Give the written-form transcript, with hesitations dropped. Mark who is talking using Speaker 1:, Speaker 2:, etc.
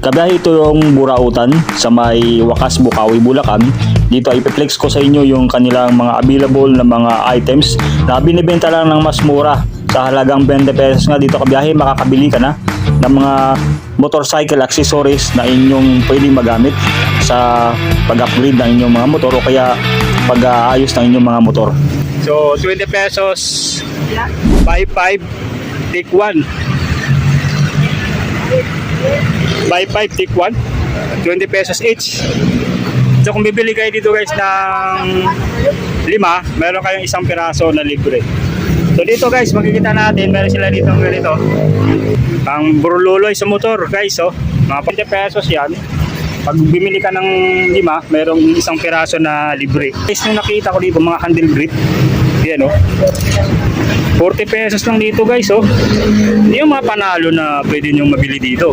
Speaker 1: Kabiyahe ito yung Burautan sa may Wakas, Bukawi, Bulacan. Dito ay ipiplex ko sa inyo yung kanilang mga available na mga items na binibenta lang ng mas mura. Sa halagang 20 pesos nga dito kabiyahe, makakabili ka na ng mga motorcycle accessories na inyong pwedeng magamit sa pag-upgrade ng inyong mga motor o kaya pag-aayos ng inyong mga motor. So 20 pesos, buy 5, take 1. Buy 5, take 1, 20 pesos each. So kung bibili kayo dito guys ng 5, meron kayong isang piraso na libre. So dito guys, makikita natin, meron sila dito ng ganito. Ang burluloy sa motor guys, oh. Mga 20 pesos yan. Pag bumili ka ng 5, merong isang piraso na libre. Guys, nung nakita ko dito, mga handle grip. Yan, oh. 40 pesos lang dito guys, oh. Hindi yung mga panalo na pwede nyo mabili dito.